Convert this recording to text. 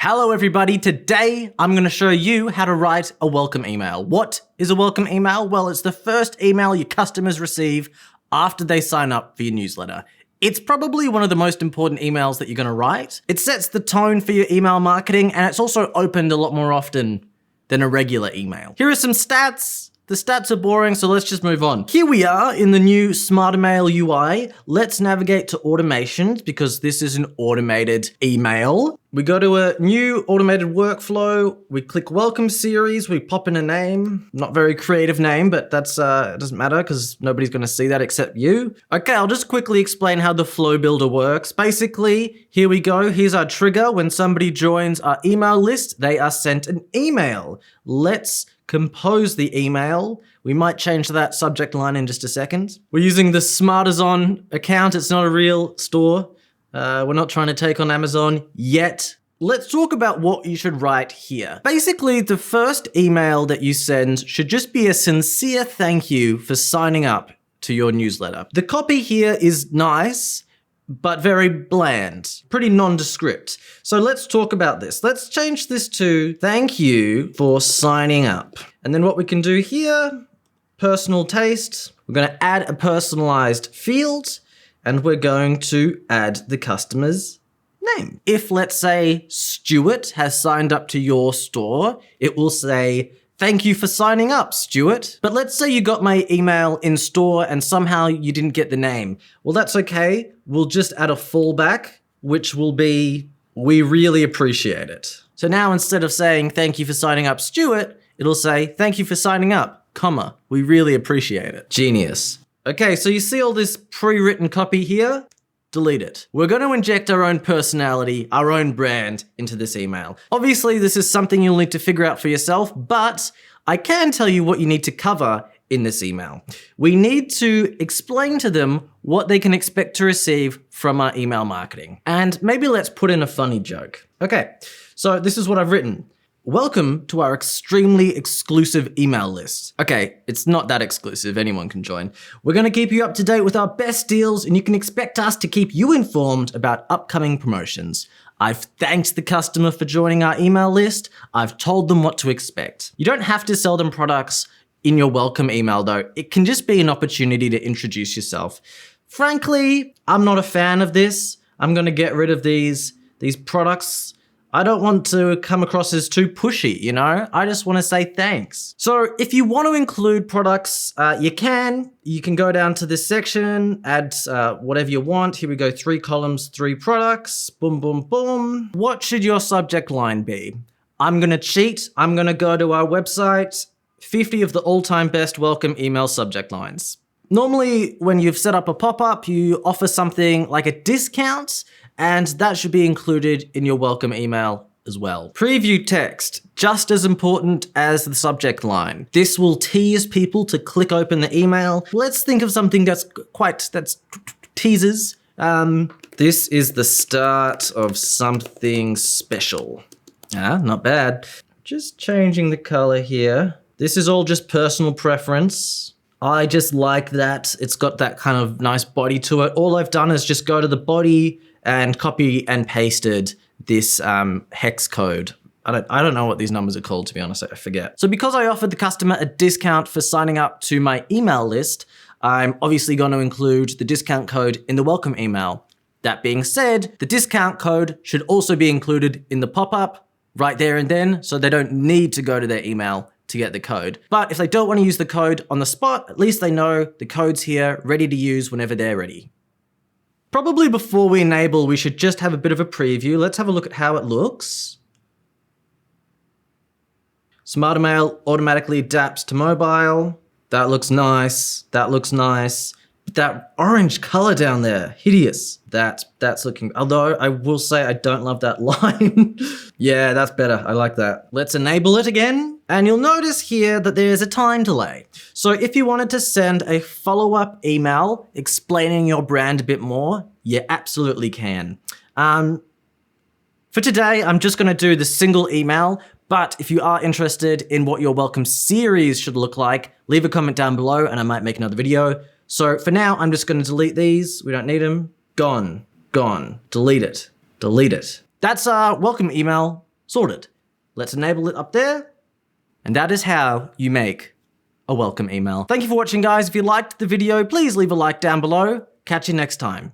Hello everybody, today I'm going to show you how to write a welcome email. What is a welcome email? Well, it's the first email your customers receive after they sign up for your newsletter. It's probably one of the most important emails that you're going to write. It sets the tone for your email marketing, and it's also opened a lot more often than a regular email. Here are some stats. The stats are boring, so let's just move on. Here we are in the new Smartrmail UI. Let's navigate to automations because this is an automated email. We go to a new automated workflow. We click welcome series. We pop in a name. Not very creative name, but that's it doesn't matter because nobody's going to see that except you. Okay, I'll just quickly explain how the flow builder works. Basically, here we go. Here's our trigger. When somebody joins our email list, they are sent an email. Let's compose the email. We might change that subject line in just a second. We're using the Smartazon account. It's not a real store. We're not trying to take on Amazon yet. Let's talk about what you should write here. Basically, the first email that you send should just be a sincere thank you for signing up to your newsletter. The copy here is nice, but very bland, pretty nondescript. So let's talk about this. Let's change this to thank you for signing up. And then what we can do here, personal taste, we're going to add a personalized field and we're going to add the customer's name. If, let's say, Stuart has signed up to your store, it will say, thank you for signing up, Stuart. But let's say you got my email in store and somehow you didn't get the name. Well, that's okay. We'll just add a fallback, which will be, we really appreciate it. So now instead of saying, thank you for signing up, Stuart, it'll say, thank you for signing up, comma, we really appreciate it. Genius. Okay, so you see all this pre-written copy here? Delete it. We're going to inject our own personality, our own brand into this email. Obviously, this is something you'll need to figure out for yourself, but I can tell you what you need to cover in this email. We need to explain to them what they can expect to receive from our email marketing. And maybe let's put in a funny joke. Okay, so this is what I've written. Welcome to our extremely exclusive email list. Okay, it's not that exclusive, anyone can join. We're gonna keep you up to date with our best deals and you can expect us to keep you informed about upcoming promotions. I've thanked the customer for joining our email list. I've told them what to expect. You don't have to sell them products in your welcome email though. It can just be an opportunity to introduce yourself. Frankly, I'm not a fan of this. I'm gonna get rid of these products. I don't want to come across as too pushy, you know? I just want to say thanks. So if you want to include products, you can go down to this section, add whatever you want. Here we go, 3 columns, 3 products, boom, boom, boom. What should your subject line be? I'm going to cheat. I'm going to go to our website, 50 of the all-time best welcome email subject lines. Normally, when you've set up a pop-up, you offer something like a discount, and that should be included in your welcome email as well. Preview text, just as important as the subject line. This will tease people to click open the email. Let's think of something that's teasers. This is the start of something special. Not bad. Just changing the color here. This is all just personal preference. I just like that it's got that kind of nice body to it. All I've done is just go to the body and copy and pasted this hex code. I don't know what these numbers are called, to be honest, I forget. So because I offered the customer a discount for signing up to my email list, I'm obviously going to include the discount code in the welcome email. That being said, the discount code should also be included in the pop-up right there and then, so they don't need to go to their email to get the code. But if they don't want to use the code on the spot, at least they know the code's here, ready to use whenever they're ready. Probably before we enable, we should just have a bit of a preview. Let's have a look at how it looks. Smartmail automatically adapts to mobile. That looks nice. That looks nice. But that orange color down there, hideous. That's looking, although I will say I don't love that line. Yeah, that's better. I like that. Let's enable it again. And you'll notice here that there's a time delay. So if you wanted to send a follow-up email explaining your brand a bit more, you absolutely can. For today, I'm just gonna do the single email, but if you are interested in what your welcome series should look like, leave a comment down below and I might make another video. So for now, I'm just gonna delete these. We don't need them. Gone, delete it. That's our welcome email Sorted. Let's enable it up there. And that is how you make a welcome email. Thank you for watching, guys. If you liked the video, please leave a like down below. Catch you next time.